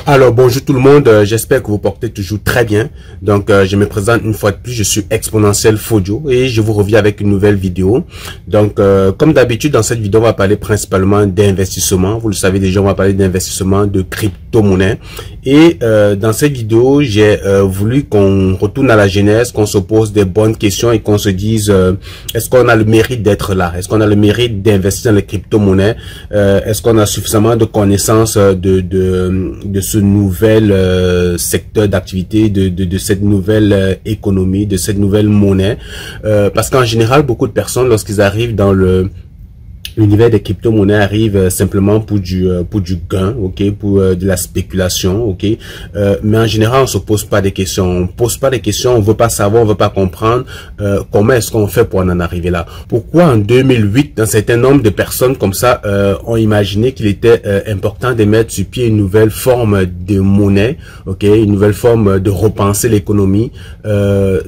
Alors bonjour tout le monde, j'espère que vous portez toujours très bien. Donc je me présente une fois de plus, je suis Exponentiel Fodio et je vous reviens avec une nouvelle vidéo. Donc comme d'habitude dans cette vidéo on va parler principalement d'investissement. Vous le savez déjà, on va parler d'investissement de crypto-monnaie. Et dans cette vidéo j'ai voulu qu'on retourne à la genèse, qu'on se pose des bonnes questions et qu'on se dise est-ce qu'on a le mérite d'être là? Est-ce qu'on a le mérite d'investir dans les crypto-monnaies? Est-ce qu'on a suffisamment de connaissances de ce nouvel secteur d'activité, de cette nouvelle économie, de cette nouvelle monnaie, parce qu'en général beaucoup de personnes lorsqu'ils arrivent dans l'univers des crypto-monnaies arrive simplement pour du gain, ok, pour de la spéculation, ok. Mais en général, on se pose pas des questions. On pose pas des questions, on veut pas savoir, on veut pas comprendre comment est-ce qu'on fait pour en arriver là. Pourquoi en 2008, un certain nombre de personnes comme ça ont imaginé qu'il était important de mettre sur pied une nouvelle forme de monnaie, ok, une nouvelle forme de repenser l'économie.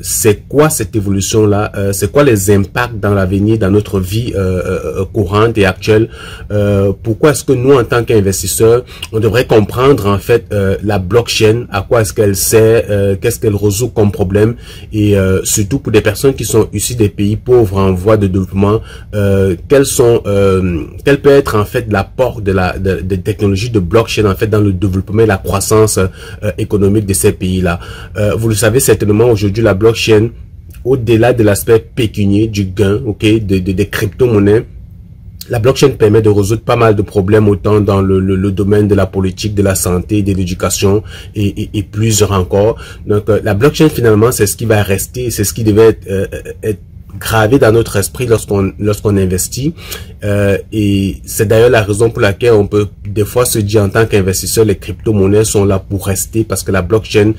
C'est quoi cette évolution là? C'est quoi les impacts dans l'avenir, dans notre vie courante et actuelle? Pourquoi est-ce que nous, en tant qu'investisseurs, on devrait comprendre en fait la blockchain, à quoi est-ce qu'elle sert, qu'est-ce qu'elle résout comme problème, et surtout pour des personnes qui sont issues des pays pauvres en voie de développement, quel peut être en fait l'apport des technologies de blockchain en fait dans le développement et la croissance économique de ces pays-là. Vous le savez certainement, aujourd'hui la blockchain, au-delà de l'aspect pécunier du gain, ok, des crypto-monnaies, la blockchain permet de résoudre pas mal de problèmes autant dans le domaine de la politique, de la santé, de l'éducation et plusieurs encore. Donc la blockchain finalement c'est ce qui va rester, c'est ce qui devait être gravé dans notre esprit lorsqu'on investit, et c'est d'ailleurs la raison pour laquelle on peut des fois se dire en tant qu'investisseur les crypto-monnaies sont là pour rester, parce que la blockchain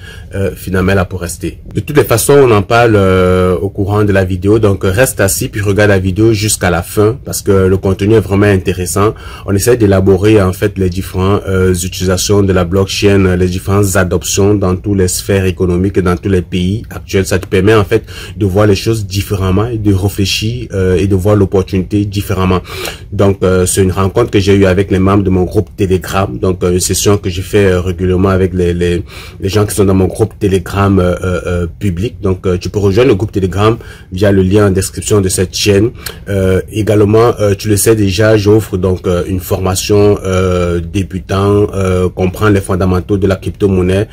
finalement est là pour rester. De toutes les façons on en parle au courant de la vidéo, donc reste assis puis regarde la vidéo jusqu'à la fin parce que le contenu est vraiment intéressant. On essaie d'élaborer en fait les différentes utilisations de la blockchain, les différentes adoptions dans toutes les sphères économiques et dans tous les pays actuels. Ça te permet en fait de voir les choses différemment et de réfléchir et de voir l'opportunité différemment. Donc c'est une rencontre que j'ai eue avec les membres de mon groupe Telegram, donc une session que je fais régulièrement avec les gens qui sont dans mon groupe Telegram public. Donc tu peux rejoindre le groupe Telegram via le lien en description de cette chaîne. Également tu le sais déjà, j'offre donc une formation débutant, comprendre les fondamentaux de la crypto-monnaie,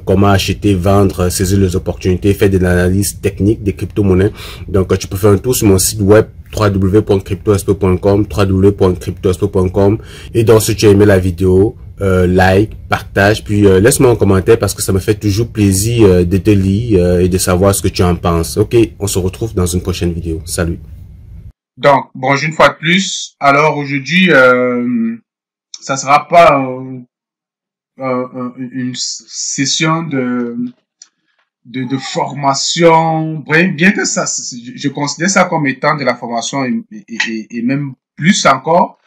comment acheter, vendre, saisir les opportunités, faire de l'analyse technique des crypto-monnaies. Donc, tu peux faire un tour sur mon site web www.cryptoexpo.com, www.cryptoexpo.com, et donc si tu as aimé la vidéo, like, partage, puis laisse-moi un commentaire parce que ça me fait toujours plaisir de te lire et de savoir ce que tu en penses. Ok, on se retrouve dans une prochaine vidéo. Salut. Donc, bonjour une fois de plus. Alors aujourd'hui, ça sera pas une session de formation, bien que ça, je considère ça comme étant de la formation et même plus encore,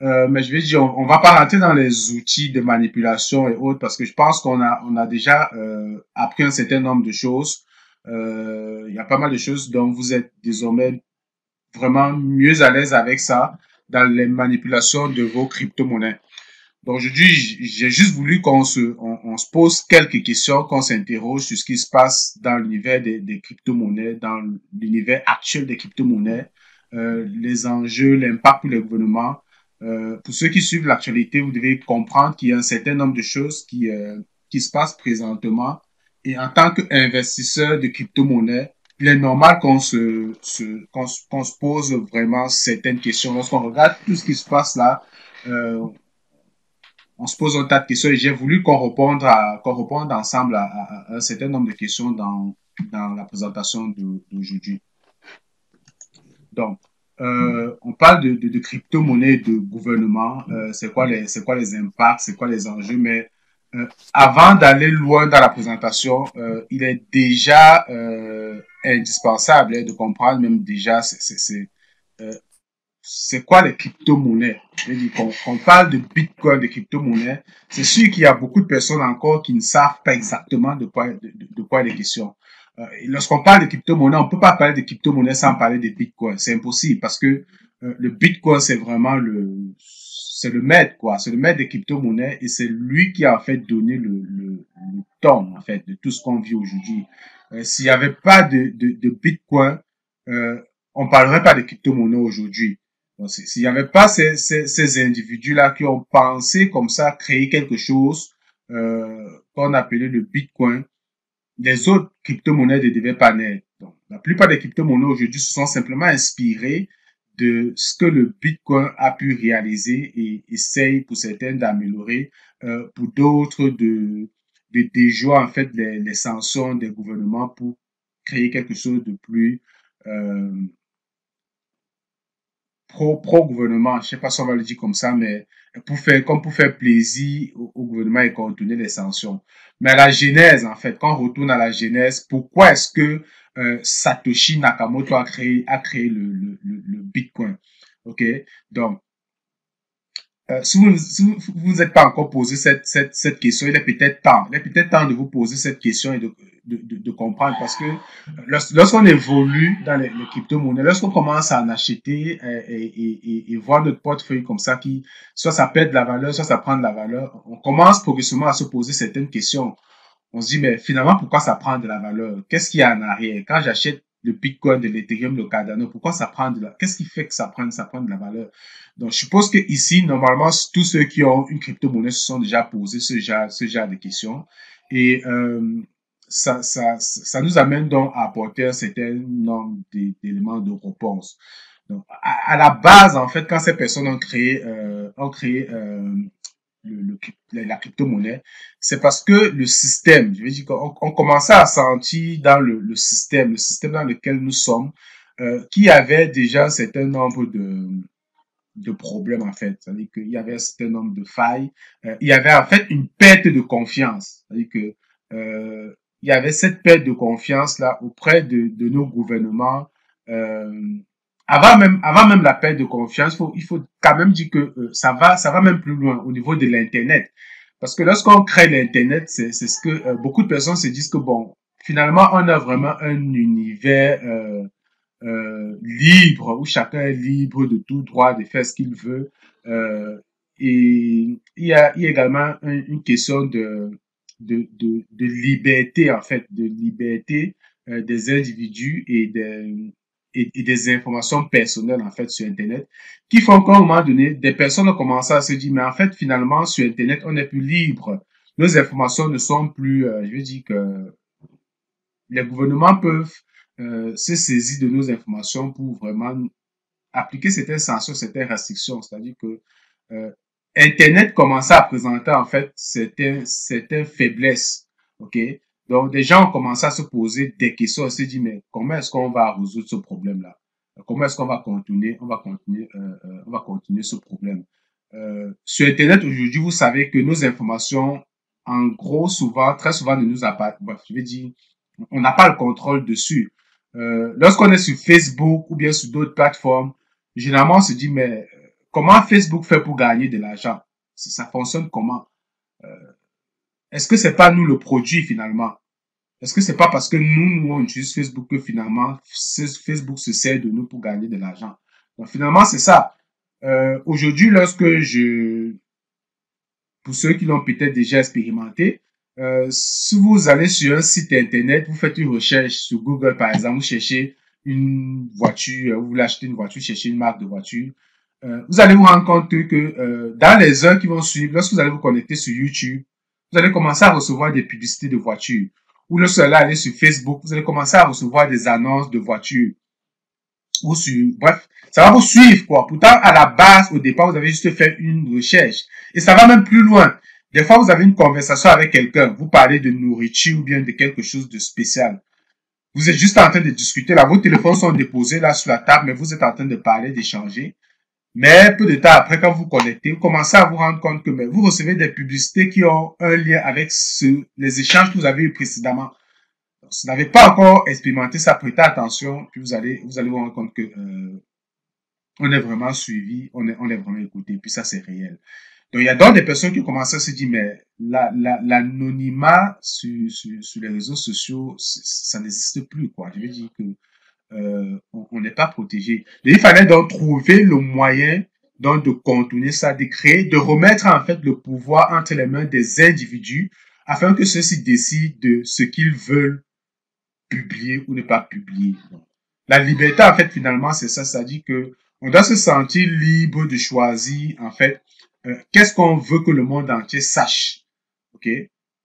mais je vais dire, on va pas rentrer dans les outils de manipulation et autres parce que je pense qu'on a déjà appris un certain nombre de choses. Il y a pas mal de choses dont vous êtes désormais vraiment mieux à l'aise avec ça dans les manipulations de vos crypto-monnaies. Donc aujourd'hui, j'ai juste voulu qu'on se pose quelques questions, qu'on s'interroge sur ce qui se passe dans l'univers des crypto-monnaies, dans l'univers actuel des crypto-monnaies, les enjeux, l'impact pour les gouvernements. Pour ceux qui suivent l'actualité, vous devez comprendre qu'il y a un certain nombre de choses qui se passent présentement. Et en tant qu'investisseur de crypto-monnaies, il est normal qu'on se pose vraiment certaines questions. Lorsqu'on regarde tout ce qui se passe là, on se pose un tas de questions et j'ai voulu qu'on réponde ensemble à un certain nombre de questions dans la présentation d'aujourd'hui. Donc, on parle de crypto-monnaie, de gouvernement, c'est quoi les impacts, c'est quoi les enjeux, mais avant d'aller loin dans la présentation, il est déjà indispensable de comprendre même déjà c'est quoi les crypto-monnaies. Qu'on parle de Bitcoin, de crypto-monnaies, c'est sûr qu'il y a beaucoup de personnes encore qui ne savent pas exactement de quoi il est question. Lorsqu'on parle de crypto-monnaies, on ne peut pas parler de crypto-monnaies sans parler de Bitcoin. C'est impossible parce que le Bitcoin, c'est vraiment c'est le maître, quoi. C'est le maître des crypto-monnaies et c'est lui qui a en fait donné le ton, en fait, de tout ce qu'on vit aujourd'hui. S'il n'y avait pas de Bitcoin, on parlerait pas de crypto-monnaies aujourd'hui. Donc, s'il n'y avait pas ces individus-là qui ont pensé comme ça, créer quelque chose qu'on appelait le Bitcoin, les autres crypto-monnaies ne devaient pas naître. Donc, la plupart des crypto-monnaies aujourd'hui se sont simplement inspirées de ce que le Bitcoin a pu réaliser et essaye pour certaines d'améliorer, pour d'autres de déjouer en fait les sanctions des gouvernements pour créer quelque chose de plus euh, pro gouvernement, je sais pas si on va le dire comme ça, mais pour faire plaisir au gouvernement et contourner les sanctions. Mais à la genèse, en fait, quand on retourne à la genèse, pourquoi est-ce que Satoshi Nakamoto a créé le Bitcoin? OK? Donc, si vous vous êtes pas encore posé cette question, il est peut-être temps de vous poser cette question et de comprendre parce que lorsqu'on évolue dans les crypto-monnaies, lorsqu'on commence à en acheter et voir notre portefeuille comme ça qui, soit ça perd de la valeur, soit ça prend de la valeur, on commence progressivement à se poser certaines questions. On se dit, mais finalement, pourquoi ça prend de la valeur? Qu'est-ce qu'il y a en arrière? Quand j'achète le Bitcoin, de l'Ethereum, le Cardano, pourquoi ça prend de la, qu'est-ce qui fait que ça prend de la valeur? Donc, je suppose que ici, normalement, tous ceux qui ont une crypto-monnaie se sont déjà posé ce genre de questions. Et, ça nous amène donc à apporter un certain nombre d'éléments de réponse. Donc, à la base, en fait, quand ces personnes ont créé la crypto-monnaie, c'est parce que le système, je veux dire qu'on commençait à sentir dans le système dans lequel nous sommes, qu'il y avait déjà un certain nombre de problèmes en fait. C'est-à-dire qu'il y avait un certain nombre de failles. Il y avait en fait une perte de confiance. C'est-à-dire que il y avait cette perte de confiance là auprès de nos gouvernements. Euh, avant même la perte de confiance, il faut quand même dire que ça va même plus loin au niveau de l'internet. Parce que lorsqu'on crée l'internet, c'est ce que beaucoup de personnes se disent que bon, finalement, on a vraiment un univers libre, où chacun est libre de tout droit de faire ce qu'il veut. Et il y a également une question de liberté, en fait, de liberté des individus et des informations personnelles, en fait, sur Internet, qui font qu'à un moment donné, des personnes ont commencé à se dire, mais en fait, finalement, sur Internet, on est plus libre. Nos informations ne sont plus, je veux dire que les gouvernements peuvent se saisir de nos informations pour vraiment appliquer certaines sanctions, certaines restrictions. C'est-à-dire que euh, Internet commençait à présenter en fait certaines faiblesses. Ok, donc des gens ont commencé à se poser des questions, à se dire mais comment est-ce qu'on va résoudre ce problème-là? Comment est-ce qu'on va continuer, on va continuer ce problème? Sur Internet aujourd'hui, vous savez que nos informations, en gros, souvent, très souvent, ne nous appartiennent. Bref, je vais dire, on n'a pas le contrôle dessus. Lorsqu'on est sur Facebook ou bien sur d'autres plateformes, généralement on se dit mais comment Facebook fait pour gagner de l'argent? Ça fonctionne comment? Euh, Est-ce que c'est pas nous le produit finalement? Est-ce que c'est pas parce que nous on utilise Facebook que finalement Facebook se sert de nous pour gagner de l'argent? Donc finalement c'est ça. Aujourd'hui pour ceux qui l'ont peut-être déjà expérimenté, si vous allez sur un site internet, vous faites une recherche sur Google par exemple, vous cherchez une voiture, vous voulez acheter une voiture, cherchez une marque de voiture, vous allez vous rendre compte que dans les heures qui vont suivre, lorsque vous allez vous connecter sur YouTube, vous allez commencer à recevoir des publicités de voitures. Ou lorsque vous allez aller sur Facebook, vous allez commencer à recevoir des annonces de voitures. Ou sur, bref, ça va vous suivre, quoi. Pourtant, à la base, au départ, vous avez juste fait une recherche. Et ça va même plus loin. Des fois, vous avez une conversation avec quelqu'un, vous parlez de nourriture ou bien de quelque chose de spécial. Vous êtes juste en train de discuter, là, vos téléphones sont déposés là sur la table, mais vous êtes en train de parler, d'échanger. Mais peu de temps après, quand vous vous connectez, vous commencez à vous rendre compte que mais vous recevez des publicités qui ont un lien avec les échanges que vous avez eu précédemment. Donc, si vous n'avez pas encore expérimenté ça, prêtez attention, puis vous allez vous rendre compte que on est vraiment suivi, on est vraiment écouté, puis ça c'est réel. Donc il y a donc des personnes qui commencent à se dire mais l'anonymat sur les réseaux sociaux, ça n'existe plus quoi. Je veux dire que on n'est pas protégé. Et il fallait donc trouver le moyen donc de contourner ça, de créer, de remettre en fait le pouvoir entre les mains des individus afin que ceux-ci décident de ce qu'ils veulent publier ou ne pas publier. Donc, la liberté, en fait, finalement, c'est ça. C'est-à-dire que on doit se sentir libre de choisir, en fait, qu'est-ce qu'on veut que le monde entier sache. OK?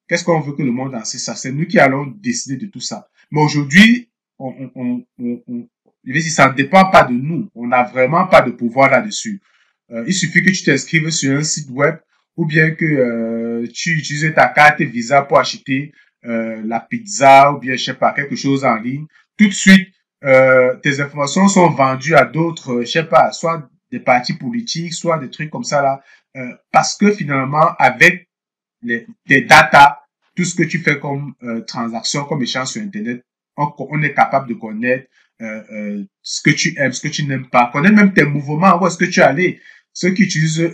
Qu'est-ce qu'on veut que le monde entier sache? C'est nous qui allons décider de tout ça. Mais aujourd'hui, je vais dire, ça ne dépend pas de nous. On n'a vraiment pas de pouvoir là-dessus. Il suffit que tu t'inscrives sur un site web ou bien que tu utilises ta carte Visa pour acheter la pizza ou bien, je sais pas, quelque chose en ligne. Tout de suite, tes informations sont vendues à d'autres, je sais pas, soit des partis politiques, soit des trucs comme ça là, parce que finalement, avec tes data, tout ce que tu fais comme transaction, comme échange sur Internet, on est capable de connaître ce que tu aimes, ce que tu n'aimes pas, connaître même tes mouvements, où est-ce que tu es allé. Ceux qui utilisent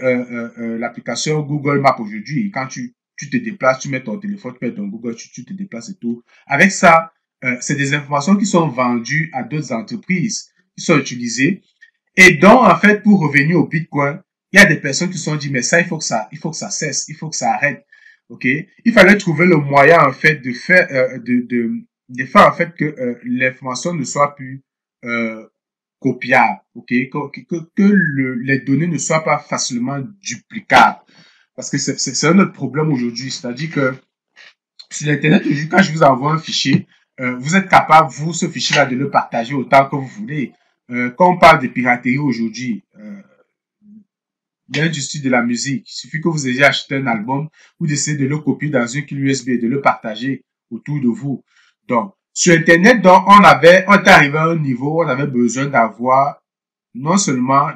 l'application Google Maps aujourd'hui, quand tu te déplaces, tu mets ton téléphone, tu mets ton Google, tu te déplaces et tout. Avec ça, c'est des informations qui sont vendues à d'autres entreprises, qui sont utilisées. Et donc, en fait, pour revenir au Bitcoin, il y a des personnes qui se sont dit, mais ça, il faut que ça cesse, il faut que ça arrête. OK? Il fallait trouver le moyen, en fait, de faire, de faire, en fait, que l'information ne soit plus copiable, ok, les données ne soient pas facilement duplicables. Parce que c'est un autre problème aujourd'hui. C'est-à-dire que sur Internet, aujourd'hui, quand je vous envoie un fichier, vous êtes capable, vous, ce fichier-là, de le partager autant que vous voulez. Quand on parle de piraterie aujourd'hui, l'industrie de la musique, il suffit que vous ayez acheté un album, vous décidez de le copier dans une clé USB et de le partager autour de vous. Donc, sur Internet, donc, on est arrivé à un niveau où on avait besoin d'avoir non seulement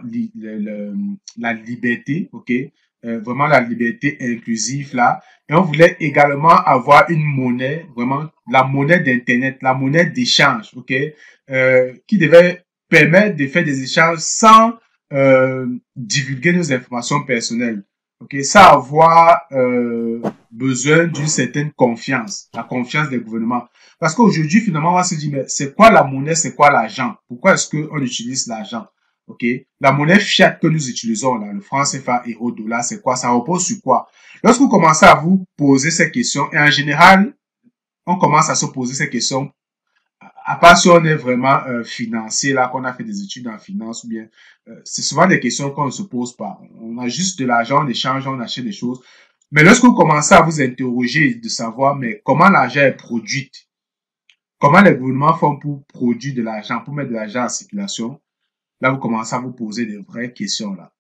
la liberté, ok, vraiment la liberté inclusive là, et on voulait également avoir une monnaie, vraiment la monnaie d'Internet, la monnaie d'échange, ok, qui devait permettre de faire des échanges sans divulguer nos informations personnelles. Ok, ça avoir besoin d'une certaine confiance, la confiance des gouvernements. Parce qu'aujourd'hui, finalement, on va se dire, mais c'est quoi la monnaie, c'est quoi l'argent? Pourquoi est-ce qu'on utilise l'argent? Ok, la monnaie fiat que nous utilisons là, le franc CFA, euro, dollar, c'est quoi? Ça repose sur quoi? Lorsque vous commencez à vous poser ces questions, et en général, on commence à se poser ces questions à part si on est vraiment financier, là, qu'on a fait des études en finance, ou bien, c'est souvent des questions qu'on ne se pose pas. On a juste de l'argent, on échange, on achète des choses. Mais lorsque vous commencez à vous interroger de savoir, mais comment l'argent est produit, comment les gouvernements font pour produire de l'argent, pour mettre de l'argent en circulation, là, vous commencez à vous poser des vraies questions, là.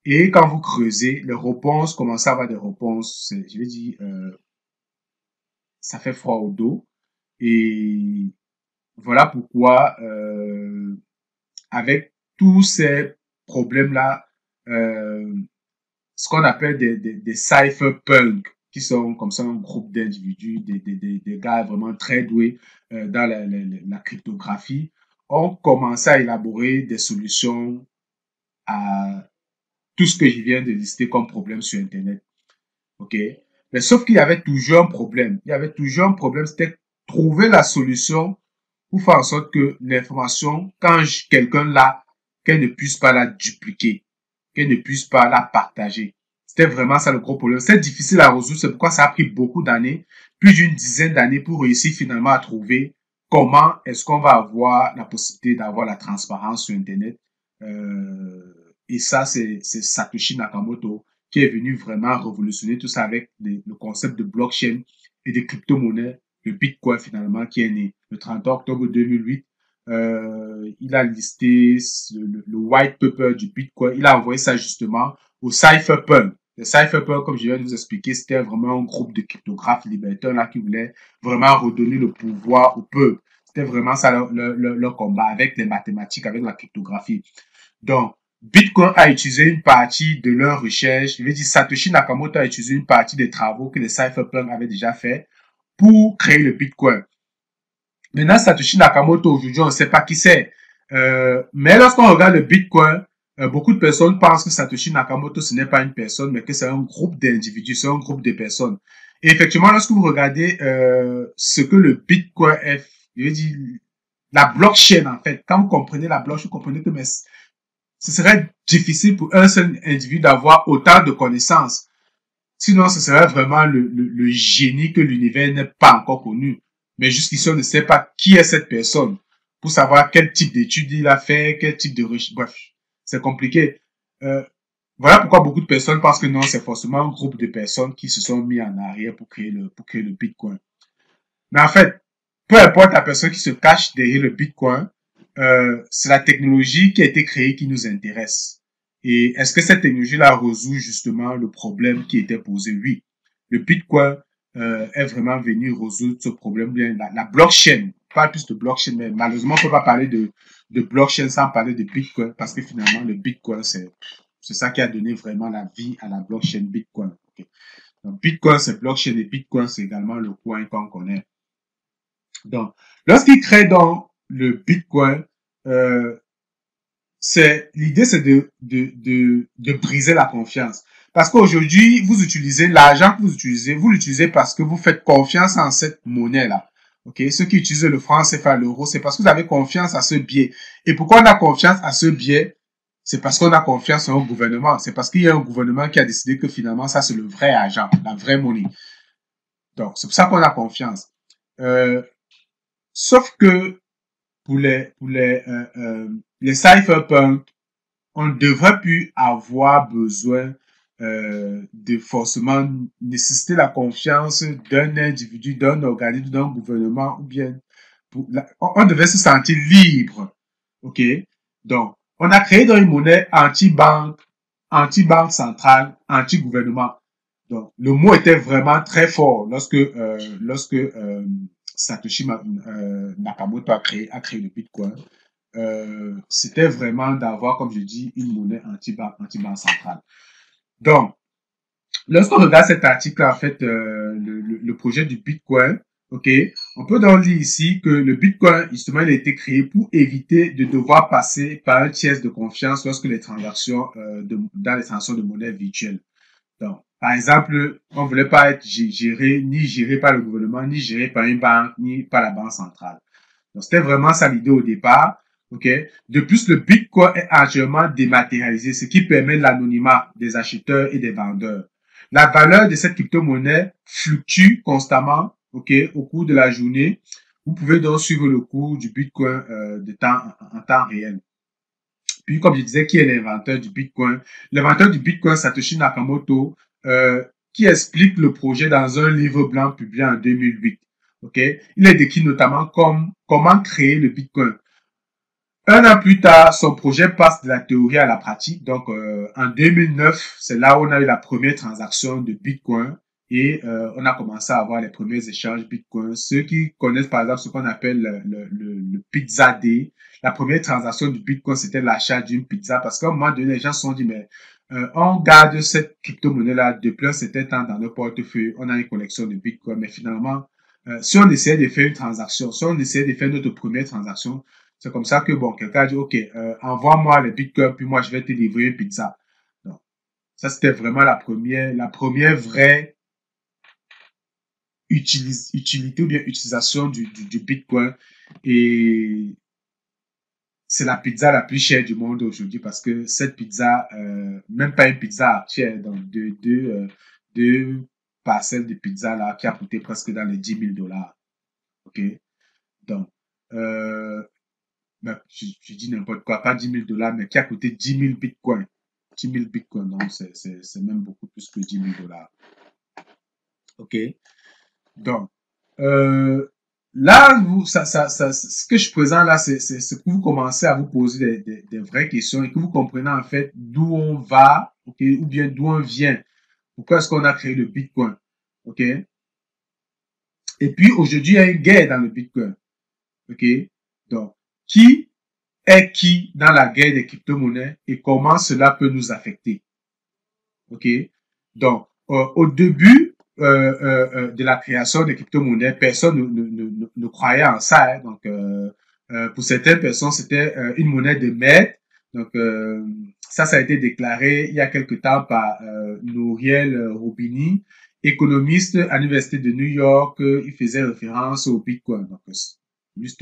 Et quand vous creusez, les réponses, commencez à avoir des réponses, je vais dire, ça fait froid au dos. Et voilà pourquoi, avec tous ces problèmes-là, ce qu'on appelle des cypherpunks, qui sont comme ça un groupe d'individus, des gars vraiment très doués dans la cryptographie, ont commencé à élaborer des solutions à tout ce que je viens de lister comme problème sur Internet. OK? Mais sauf qu'il y avait toujours un problème. Il y avait toujours un problème, c'était trouver la solution pour faire en sorte que l'information, quand quelqu'un l'a, qu'elle ne puisse pas la dupliquer, qu'elle ne puisse pas la partager. C'était vraiment ça le gros problème. C'est difficile à résoudre, c'est pourquoi ça a pris beaucoup d'années, plus d'une dizaine d'années pour réussir finalement à trouver comment est-ce qu'on va avoir la possibilité d'avoir la transparence sur Internet. Et ça, c'est Satoshi Nakamoto qui est venu vraiment révolutionner tout ça avec le concept de blockchain et des crypto-monnaies, le Bitcoin finalement qui est né le 30 octobre 2008. Il a listé le white paper du Bitcoin. Il a envoyé ça justement au cypherpunk. Le cypherpunk, comme je viens de vous expliquer, c'était vraiment un groupe de cryptographes libertaires là qui voulaient vraiment redonner le pouvoir au peuple. C'était vraiment ça leur combat avec les mathématiques, avec la cryptographie. Donc, Bitcoin a utilisé une partie de leur recherche. Je veux dire, Satoshi Nakamoto a utilisé une partie des travaux que les cypherpunks avaient déjà fait pour créer le Bitcoin. Maintenant, Satoshi Nakamoto, aujourd'hui, on ne sait pas qui c'est. Mais lorsqu'on regarde le Bitcoin, beaucoup de personnes pensent que Satoshi Nakamoto, ce n'est pas une personne, mais que c'est un groupe d'individus, c'est un groupe de personnes. Et effectivement, lorsque vous regardez ce que le Bitcoin est, je veux dire, la blockchain, en fait, quand vous comprenez la blockchain, vous comprenez que ce serait difficile pour un seul individu d'avoir autant de connaissances. Sinon, ce serait vraiment le génie que l'univers n'est pas encore connu. Mais jusqu'ici, on ne sait pas qui est cette personne pour savoir quel type d'études il a fait, quel type de recherche. Bref, c'est compliqué. Voilà pourquoi beaucoup de personnes pensent que non, c'est forcément un groupe de personnes qui se sont mis en arrière pour créer le Bitcoin. Mais en fait, peu importe la personne qui se cache derrière le Bitcoin, c'est la technologie qui a été créée qui nous intéresse. Et est-ce que cette technologie-là résout justement le problème qui était posé? Oui. Le Bitcoin est vraiment venu résoudre ce problème. La blockchain, pas plus de blockchain, mais malheureusement, on ne peut pas parler de blockchain sans parler de Bitcoin, parce que finalement, le Bitcoin, c'est ça qui a donné vraiment la vie à la blockchain Bitcoin. Okay. Donc, Bitcoin, c'est blockchain et Bitcoin, c'est également le coin qu'on connaît. Donc, lorsqu'il crée donc le Bitcoin, l'idée, c'est de briser la confiance. Parce qu'aujourd'hui, vous utilisez l'argent que vous l'utilisez parce que vous faites confiance en cette monnaie-là. Ok, ceux qui utilisent le franc CFA, l'euro, c'est parce que vous avez confiance à ce biais. Et pourquoi on a confiance à ce biais? C'est parce qu'on a confiance en un gouvernement. C'est parce qu'il y a un gouvernement qui a décidé que finalement, ça, c'est le vrai argent, la vraie monnaie. Donc, c'est pour ça qu'on a confiance. Sauf que pour les cypherpunks, on ne devrait plus avoir besoin de forcément nécessiter la confiance d'un individu, d'un organisme, d'un gouvernement, ou bien on devait se sentir libre. Ok? Donc, on a créé une monnaie anti-banque centrale, anti-gouvernement. Donc, le mot était vraiment très fort lorsque Satoshi Nakamoto a créé le Bitcoin. C'était vraiment d'avoir, comme je dis, une monnaie anti-banque centrale. Donc, lorsqu'on regarde cet article, en fait, le projet du Bitcoin, ok, on peut donc lire ici que le Bitcoin, justement, il a été créé pour éviter de devoir passer par un tiers de confiance lorsque les transactions, dans les transactions de monnaie virtuelle. Donc, par exemple, on ne voulait pas être géré par le gouvernement, ni géré par une banque, ni par la banque centrale. Donc, c'était vraiment ça l'idée au départ. Ok. De plus, le Bitcoin est entièrement dématérialisé, ce qui permet l'anonymat des acheteurs et des vendeurs. La valeur de cette crypto-monnaie fluctue constamment, ok, au cours de la journée. Vous pouvez donc suivre le cours du Bitcoin en temps réel. Puis, comme je disais, qui est l'inventeur du Bitcoin? L'inventeur du Bitcoin, Satoshi Nakamoto, qui explique le projet dans un livre blanc publié en 2008. Ok, il est décrit notamment comme comment créer le Bitcoin. Un an plus tard, son projet passe de la théorie à la pratique. Donc, en 2009, c'est là où on a eu la première transaction de Bitcoin et on a commencé à avoir les premiers échanges Bitcoin. Ceux qui connaissent par exemple ce qu'on appelle le Pizza Day, la première transaction du Bitcoin, c'était l'achat d'une pizza parce qu'à un moment donné, les gens se sont dit, mais on garde cette crypto-monnaie-là depuis un certain temps dans nos portefeuilles. On a une collection de Bitcoin, mais finalement, si on essayait de faire une transaction, si on essayait de faire notre première transaction, c'est comme ça que, bon, quelqu'un a dit, OK, envoie-moi les bitcoins, puis moi, je vais te livrer une pizza. Donc, ça, c'était vraiment la première vraie utilité ou bien utilisation du bitcoin. Et c'est la pizza la plus chère du monde aujourd'hui parce que cette pizza, même pas une pizza entière, donc deux parcelles de pizza là, qui a coûté presque dans les $10,000. OK? Donc, je dis n'importe quoi, pas $10,000, mais qui a coûté 10,000 bitcoins. 10,000 bitcoins, donc c'est même beaucoup plus que $10,000. OK? Donc, là, ce que je présente là, c'est pour vous commencer à vous poser des vraies questions et que vous compreniez en fait d'où on va, OK, ou bien d'où on vient. Pourquoi est-ce qu'on a créé le Bitcoin? OK? Et puis, aujourd'hui, il y a une guerre dans le Bitcoin. OK? Donc, qui est qui dans la guerre des crypto-monnaies et comment cela peut nous affecter? OK? Donc, au début de la création des crypto-monnaies, personne ne croyait en ça. Hein. Donc, pour certaines personnes, c'était une monnaie de maître. Donc, ça a été déclaré il y a quelque temps par Nouriel Roubini, économiste à l'Université de New York. Il faisait référence au Bitcoin. Donc,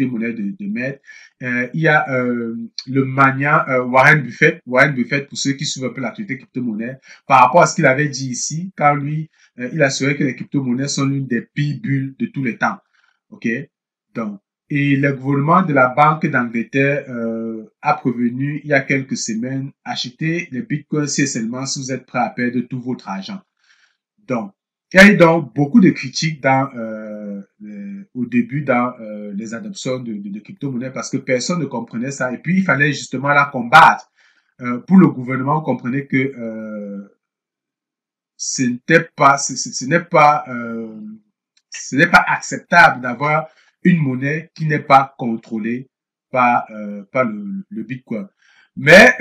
monnaie de maître. Il y a le magnat Warren Buffett. Warren Buffett, pour ceux qui suivent un peu l'actualité crypto-monnaie, par rapport à ce qu'il avait dit ici, quand lui, il assurait que les crypto-monnaies sont l'une des pires bulles de tous les temps. OK? Donc, et le gouvernement de la Banque d'Angleterre a prévenu il y a quelques semaines, achetez les bitcoins si et seulement si vous êtes prêt à perdre tout votre argent. Donc, il y a eu donc beaucoup de critiques au début dans les adoptions de crypto-monnaies parce que personne ne comprenait ça et puis il fallait justement la combattre. Pour le gouvernement, on comprenait que ce n'est pas acceptable d'avoir une monnaie qui n'est pas contrôlée par le Bitcoin. Mais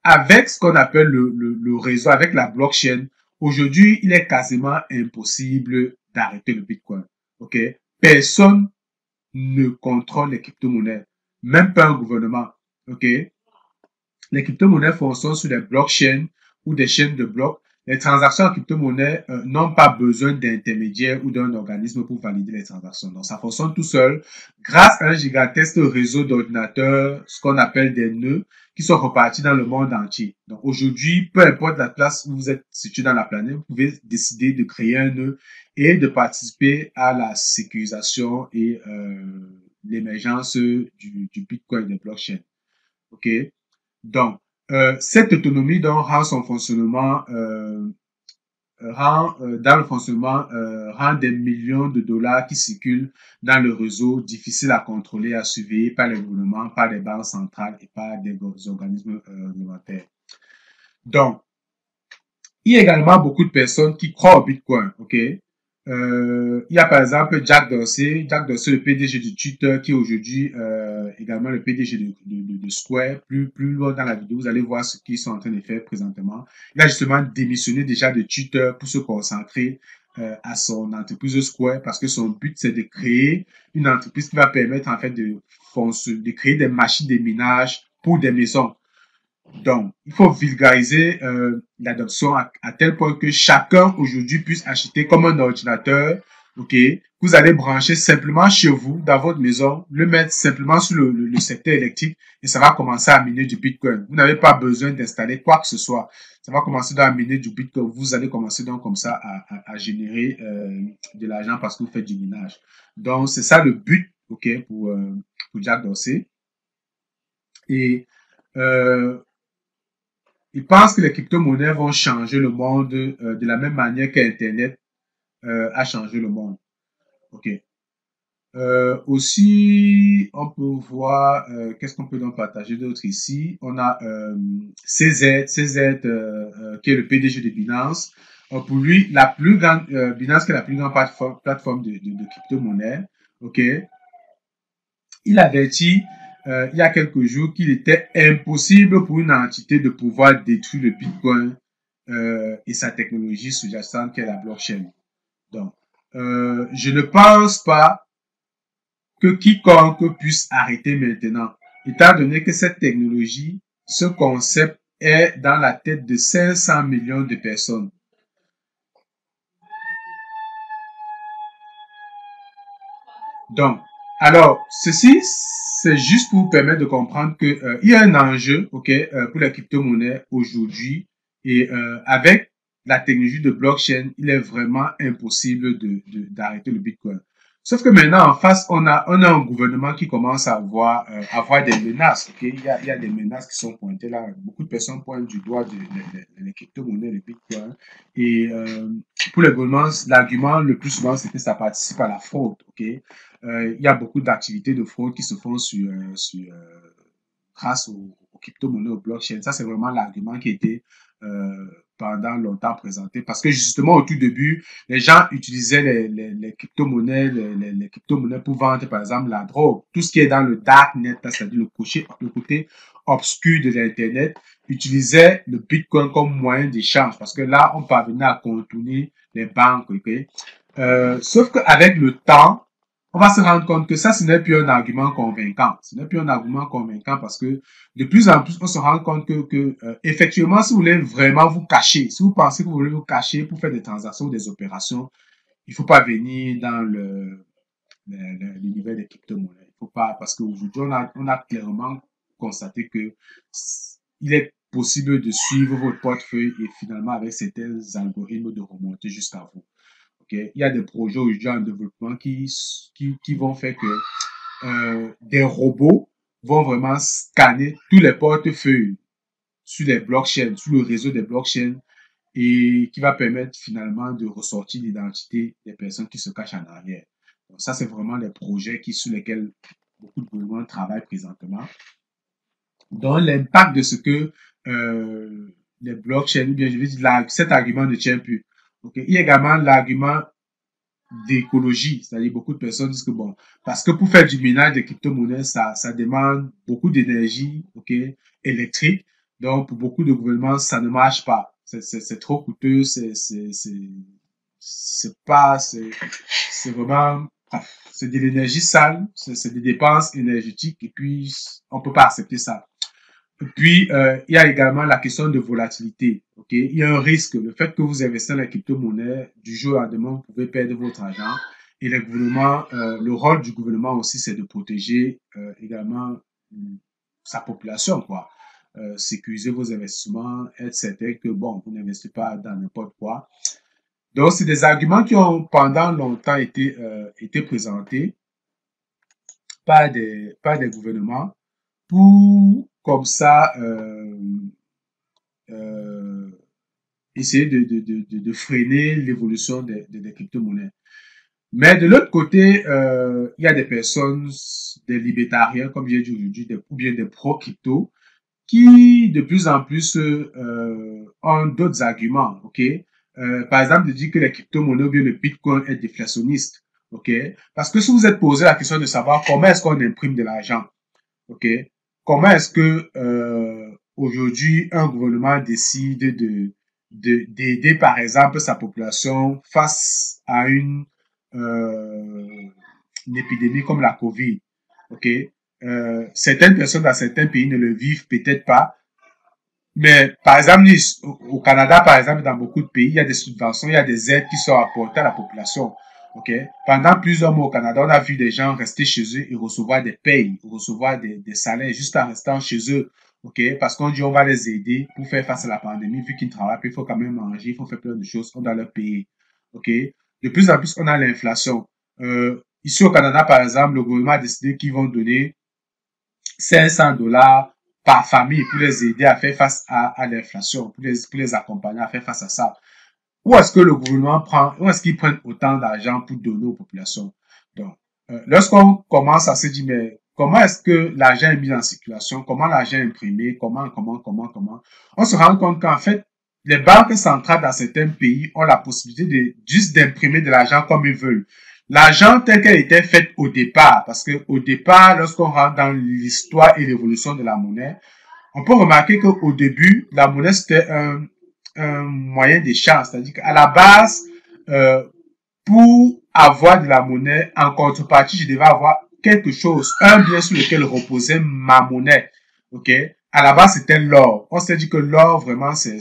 avec ce qu'on appelle le réseau, avec la blockchain, aujourd'hui, il est quasiment impossible d'arrêter le Bitcoin. Ok? Personne ne contrôle les crypto-monnaies, même pas un gouvernement. Ok? Les crypto-monnaies fonctionnent sur des blockchains ou des chaînes de blocs. Les transactions en crypto-monnaie n'ont pas besoin d'intermédiaires ou d'un organisme pour valider les transactions. Donc, ça fonctionne tout seul grâce à un gigantesque réseau d'ordinateurs, ce qu'on appelle des nœuds, qui sont repartis dans le monde entier. Donc, aujourd'hui, peu importe la place où vous êtes situé dans la planète, vous pouvez décider de créer un nœud et de participer à la sécurisation et l'émergence du Bitcoin et des blockchains. OK? Donc, cette autonomie donc rend son fonctionnement rend des millions de dollars qui circulent dans le réseau difficiles à contrôler, à surveiller par les gouvernements, par les banques centrales et par des organismes réglementaires. Donc, il y a également beaucoup de personnes qui croient au Bitcoin, ok? Il y a par exemple Jack Dorsey, le PDG de Twitter, qui est aujourd'hui également le PDG de Square. Plus loin dans la vidéo, vous allez voir ce qu'ils sont en train de faire présentement. Il a justement démissionné déjà de Twitter pour se concentrer à son entreprise Square parce que son but c'est de créer une entreprise qui va permettre en fait de créer des machines de minage pour des maisons. Donc, il faut vulgariser l'adoption à tel point que chacun aujourd'hui puisse acheter comme un ordinateur, ok, vous allez brancher simplement chez vous, dans votre maison, le mettre simplement sur le secteur électrique et ça va commencer à miner du Bitcoin. Vous n'avez pas besoin d'installer quoi que ce soit. Ça va commencer à miner du Bitcoin. Vous allez commencer donc comme ça à générer de l'argent parce que vous faites du minage. Donc, c'est ça le but, ok, pour Jack Dorsey. Et il pense que les crypto-monnaies vont changer le monde de la même manière qu'Internet a changé le monde. Ok. Aussi, on peut voir, qu'est-ce qu'on peut donc partager d'autre ici? On a CZ qui est le PDG de Binance. Pour lui, la plus grande, Binance qui est la plus grande plateforme de crypto-monnaie. Ok. Il avertit il y a quelques jours qu'il était impossible pour une entité de pouvoir détruire le Bitcoin et sa technologie sous-jacente qui est la blockchain. Donc, je ne pense pas que quiconque puisse arrêter maintenant, étant donné que cette technologie, ce concept est dans la tête de 500 millions de personnes. Donc, alors, ceci, c'est juste pour vous permettre de comprendre que il y a un enjeu, ok, pour la crypto-monnaie aujourd'hui et avec la technologie de blockchain, il est vraiment impossible d'arrêter le Bitcoin. Sauf que maintenant, en face, on a un gouvernement qui commence à avoir des menaces, ok. Il y a des menaces qui sont pointées là. Beaucoup de personnes pointent du doigt les crypto-monnaies, le Bitcoin. Et pour les gouvernements, l'argument le plus souvent, c'est que ça participe à la fraude, ok. Il y a beaucoup d'activités de fraude qui se font grâce aux crypto-monnaies, aux blockchains. Ça, c'est vraiment l'argument qui a été pendant longtemps présenté. Parce que justement, au tout début, les gens utilisaient les crypto-monnaies, les crypto-monnaies pour vendre, par exemple, la drogue. Tout ce qui est dans le darknet, c'est-à-dire le côté obscur de l'Internet, utilisait le Bitcoin comme moyen d'échange. Parce que là, on parvenait à contourner les banques. Okay? Sauf qu'avec le temps, on va se rendre compte que ça, ce n'est plus un argument convaincant. Ce n'est plus un argument convaincant parce que de plus en plus, on se rend compte que effectivement, si vous voulez vraiment vous cacher, si vous pensez que vous voulez vous cacher pour faire des transactions ou des opérations, il ne faut pas venir dans l'univers des crypto-monnaies. Faut pas, parce qu'aujourd'hui, on a clairement constaté que il est possible de suivre votre portefeuille et finalement avec certains algorithmes de remonter jusqu'à vous. Okay? Il y a des projets aujourd'hui en développement qui vont faire que des robots vont vraiment scanner tous les portefeuilles sur les blockchains, sur le réseau des blockchains et qui va permettre finalement de ressortir l'identité des personnes qui se cachent en arrière. Donc ça, c'est vraiment les projets sur lesquels beaucoup de gouvernements travaillent présentement. Donc l'impact de ce que les blockchains, ou bien je veux dire, cet argument ne tient plus. Okay? Il y a également l'argument d'écologie, c'est-à-dire beaucoup de personnes disent que bon, parce que pour faire du minage de crypto-monnaies, ça demande beaucoup d'énergie, ok, électrique. Donc pour beaucoup de gouvernements, ça ne marche pas. C'est trop coûteux, c'est vraiment, c'est de l'énergie sale, c'est des dépenses énergétiques et puis on peut pas accepter ça. Et puis, il y a également la question de volatilité. Ok, il y a un risque. Le fait que vous investissez dans la crypto-monnaie, du jour au lendemain, vous pouvez perdre votre argent. Et le gouvernement, le rôle du gouvernement aussi, c'est de protéger également sa population, quoi. Sécuriser vos investissements, être certain que, bon, vous n'investissez pas dans n'importe quoi. Donc, c'est des arguments qui ont pendant longtemps été présentés par des gouvernements pour, comme ça, essayer de freiner l'évolution des crypto-monnaies. Mais de l'autre côté, il y a des personnes, des libertariens, comme j'ai dit aujourd'hui, ou bien des pro-crypto, qui de plus en plus ont d'autres arguments, ok? Par exemple, de dire que les crypto-monnaies ou bien le Bitcoin est déflationniste, ok? Parce que si vous êtes posé la question de savoir comment est-ce qu'on imprime de l'argent, ok? Comment est-ce que aujourd'hui un gouvernement décide d'aider par exemple sa population face à une épidémie comme la Covid, ok? Certaines personnes dans certains pays ne le vivent peut-être pas, mais par exemple au Canada, par exemple, dans beaucoup de pays, il y a des subventions, il y a des aides qui sont apportées à la population. Ok. Pendant plusieurs mois au Canada, on a vu des gens rester chez eux et recevoir des payes, recevoir des salaires juste en restant chez eux. Ok. Parce qu'on dit on va les aider pour faire face à la pandémie, vu qu'ils ne travaillent pas, il faut quand même manger, il faut faire plein de choses, on doit leur payer. Ok. De plus en plus, on a l'inflation. Ici au Canada, par exemple, le gouvernement a décidé qu'ils vont donner $500 par famille pour les aider à faire face à l'inflation, pour les accompagner à faire face à ça. Où est-ce que le gouvernement où est-ce qu'ils prennent autant d'argent pour donner aux populations? Donc, lorsqu'on commence à se dire, mais comment est-ce que l'argent est mis en circulation? Comment l'argent est imprimé? Comment? On se rend compte qu'en fait, les banques centrales dans certains pays ont la possibilité juste d'imprimer de l'argent comme ils veulent. L'argent tel qu'elle était faite au départ, parce que au départ, lorsqu'on rentre dans l'histoire et l'évolution de la monnaie, on peut remarquer qu'au début, la monnaie c'était un moyen d'échange, c'est-à-dire qu'à la base, pour avoir de la monnaie, en contrepartie, je devais avoir quelque chose, un bien sur lequel reposait ma monnaie, ok? À la base, c'était l'or. On s'est dit que l'or, vraiment, c'est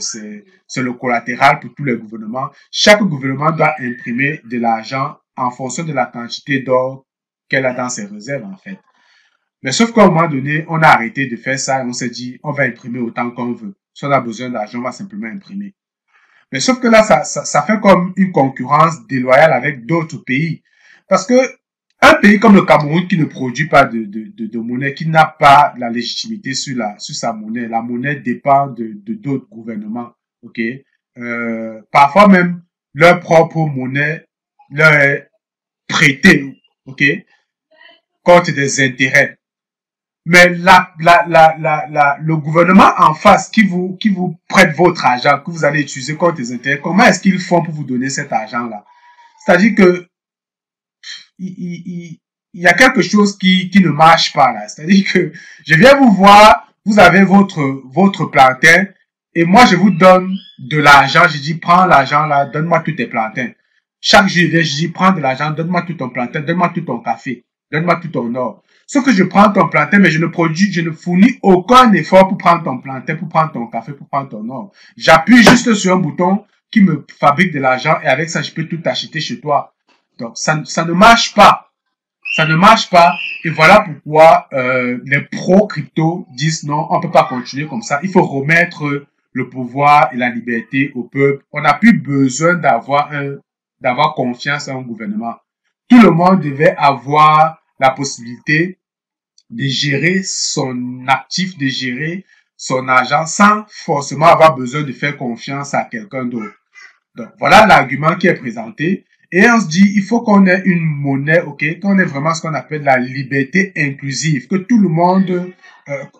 le collatéral pour tous les gouvernements. Chaque gouvernement doit imprimer de l'argent en fonction de la quantité d'or qu'elle a dans ses réserves, en fait. Mais sauf qu'à un moment donné, on a arrêté de faire ça et on s'est dit, on va imprimer autant qu'on veut. Si on a besoin d'argent, on va simplement imprimer. Mais sauf que là, ça fait comme une concurrence déloyale avec d'autres pays. Parce que un pays comme le Cameroun qui ne produit pas de monnaie, qui n'a pas la légitimité sur sa monnaie, la monnaie dépend de d'autres gouvernements, ok? Parfois même, leur propre monnaie leur est prêtée, ok? Contre des intérêts. Mais le gouvernement en face qui vous prête votre argent, que vous allez utiliser contre des intérêts, comment est-ce qu'ils font pour vous donner cet argent-là? C'est-à-dire que il y a quelque chose qui ne marche pas là. C'est-à-dire que je viens vous voir, vous avez votre plantain et moi je vous donne de l'argent. Je dis prends l'argent là, donne-moi tous tes plantains. Chaque jour je dis prends de l'argent, donne-moi tout ton plantain, donne-moi tout ton café, donne-moi tout ton or. Sauf que je prends ton plantain, mais je ne fournis aucun effort pour prendre ton plantain, pour prendre ton café, pour prendre ton or. J'appuie juste sur un bouton qui me fabrique de l'argent et avec ça, je peux tout acheter chez toi. Donc, ça ne marche pas. ça ne marche pas. Et voilà pourquoi les pro-crypto disent non, on peut pas continuer comme ça. Il faut remettre le pouvoir et la liberté au peuple. On n'a plus besoin d'avoir confiance en un gouvernement. Tout le monde devait avoir la possibilité de gérer son actif, de gérer son argent sans forcément avoir besoin de faire confiance à quelqu'un d'autre. Donc, voilà l'argument qui est présenté. Et on se dit, il faut qu'on ait une monnaie, ok, qu'on ait vraiment ce qu'on appelle la liberté inclusive, que tout le monde,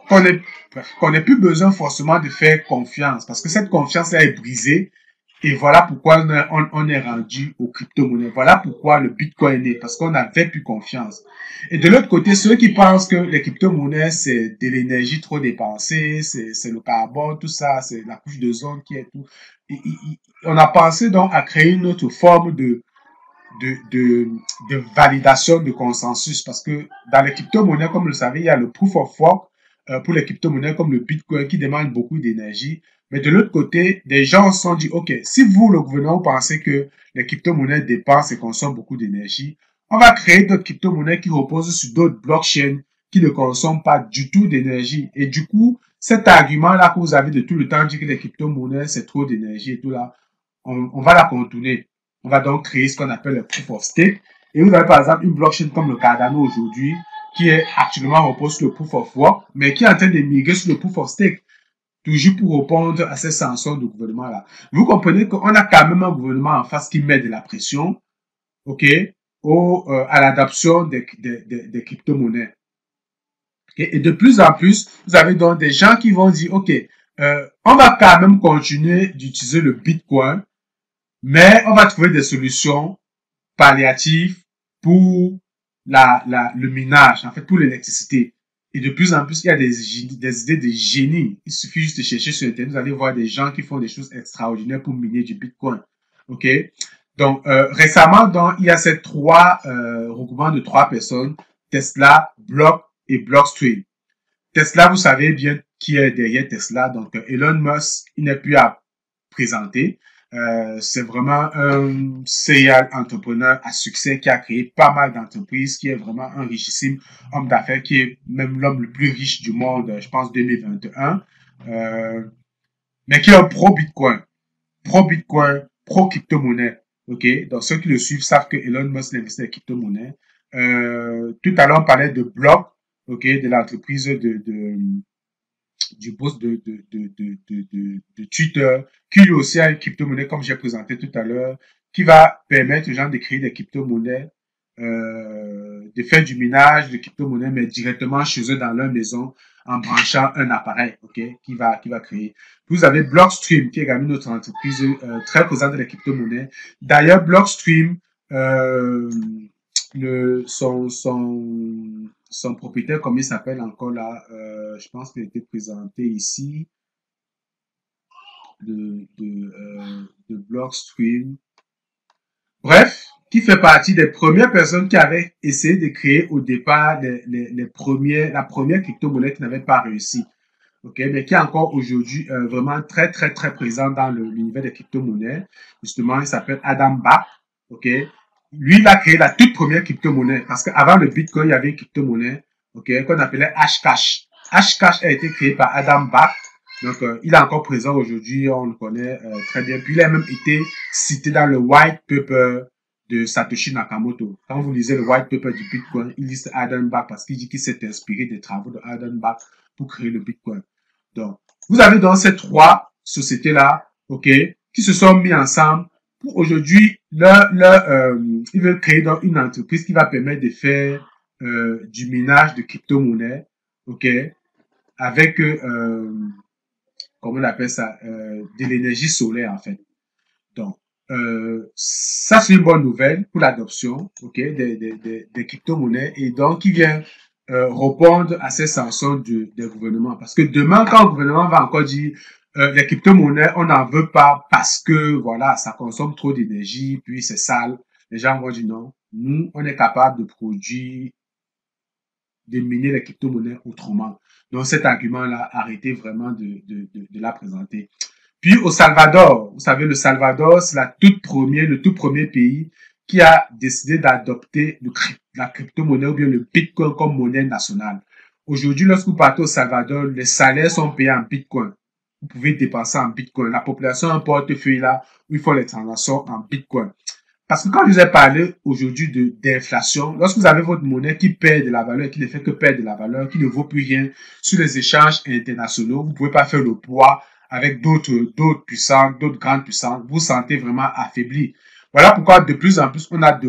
qu'on ait plus besoin forcément de faire confiance, parce que cette confiance-là est brisée. Et voilà pourquoi on est rendu aux crypto-monnaies. Voilà pourquoi le Bitcoin est né, parce qu'on n'avait plus confiance. Et de l'autre côté, ceux qui pensent que les crypto-monnaies, c'est de l'énergie trop dépensée, c'est le carbone, tout ça, c'est la couche d'ozone qui est tout. On a pensé donc à créer une autre forme de validation de consensus, parce que dans les crypto-monnaies, comme vous le savez, il y a le proof of work pour les crypto-monnaies comme le Bitcoin qui demande beaucoup d'énergie. Mais de l'autre côté, des gens se sont dit, OK, si vous, le gouvernement, pensez que les crypto-monnaies dépensent et consomment beaucoup d'énergie, on va créer d'autres crypto-monnaies qui reposent sur d'autres blockchains qui ne consomment pas du tout d'énergie. Et du coup, cet argument-là que vous avez de tout le temps dit que les crypto-monnaies, c'est trop d'énergie et tout là, on va la contourner. On va donc créer ce qu'on appelle le proof of stake. Et vous avez par exemple une blockchain comme le Cardano aujourd'hui, qui est actuellement repose sur le proof of work, mais qui est en train de migrer sur le proof of stake, toujours pour répondre à ces sanctions du gouvernement-là. Vous comprenez qu'on a quand même un gouvernement en face qui met de la pression, ok, à l'adoption des crypto-monnaies. Okay? Et de plus en plus, vous avez donc des gens qui vont dire, ok, on va quand même continuer d'utiliser le Bitcoin, mais on va trouver des solutions palliatives pour le minage, en fait, pour l'électricité. Et de plus en plus, il y a des idées de génie. Il suffit juste de chercher sur Internet, vous allez voir des gens qui font des choses extraordinaires pour miner du Bitcoin. OK? Donc, récemment, donc, il y a ces regroupements de 3 personnes, Tesla, Block et Blockstream. Tesla, vous savez bien qui est derrière Tesla. Donc, Elon Musk, il n'est plus à présenter. C'est vraiment un serial entrepreneur à succès qui a créé pas mal d'entreprises, qui est vraiment un richissime homme d'affaires, qui est même l'homme le plus riche du monde, je pense 2021, mais qui est un pro-Bitcoin, pro-crypto-monnaie. Ok, donc ceux qui le suivent savent que Elon Musk investit dans les crypto-monnaies. Tout à l'heure on parlait de Block, ok, de l'entreprise du boss de Twitter, qui lui aussi a une crypto-monnaie, comme j'ai présenté tout à l'heure, qui va permettre aux gens de créer des crypto-monnaies, de faire du minage de crypto-monnaies, mais directement chez eux dans leur maison, en branchant un appareil, ok, qui va créer. Vous avez Blockstream, qui est également une autre entreprise très présente dans les crypto-monnaies. D'ailleurs, Blockstream, son propriétaire, comme il s'appelle encore là, je pense qu'il a été présenté ici, de Blockstream. Bref, qui fait partie des premières personnes qui avaient essayé de créer au départ la première crypto-monnaie qui n'avait pas réussi. Ok, mais qui est encore aujourd'hui vraiment très, très, très présent dans l'univers des crypto-monnaies. Justement, il s'appelle Adam Back. Ok, lui, il a créé la toute première crypto-monnaie. Parce qu'avant le Bitcoin, il y avait une crypto-monnaie, ok, qu'on appelait Hashcash. Hashcash a été créé par Adam Back. Donc, il est encore présent aujourd'hui, on le connaît très bien. Puis, il a même été cité dans le white paper de Satoshi Nakamoto. Quand vous lisez le white paper du Bitcoin, il liste Adam Back parce qu'il dit qu'il s'est inspiré des travaux de Adam Back pour créer le Bitcoin. Donc, vous avez donc ces 3 sociétés-là, ok, qui se sont mis ensemble pour aujourd'hui, ils veulent créer donc une entreprise qui va permettre de faire du minage de crypto-monnaies, ok, avec, comment on appelle ça, de l'énergie solaire en fait. Donc, ça c'est une bonne nouvelle pour l'adoption, ok, des crypto-monnaies et donc qui vient répondre à ces sanctions des gouvernements. Parce que demain, quand le gouvernement va encore dire les crypto-monnaies, on n'en veut pas parce que voilà, ça consomme trop d'énergie, puis c'est sale. Les gens vont dire non. Nous, on est capable de produire, de miner les crypto-monnaies autrement. Donc cet argument-là, arrêtez vraiment de la présenter. Puis au Salvador, vous savez, le Salvador, c'est le tout premier pays qui a décidé d'adopter la crypto-monnaie ou bien le Bitcoin comme monnaie nationale. Aujourd'hui, lorsque vous partez au Salvador, les salaires sont payés en Bitcoin. Vous pouvez dépenser en Bitcoin. La population a un portefeuille là où il faut les transactions en Bitcoin. Parce que quand je vous ai parlé aujourd'hui d'inflation, lorsque vous avez votre monnaie qui perd de la valeur, qui ne fait que perdre de la valeur, qui ne vaut plus rien sur les échanges internationaux, vous ne pouvez pas faire le poids avec d'autres puissances, d'autres grandes puissances. Vous vous sentez vraiment affaibli. Voilà pourquoi de plus en plus, on a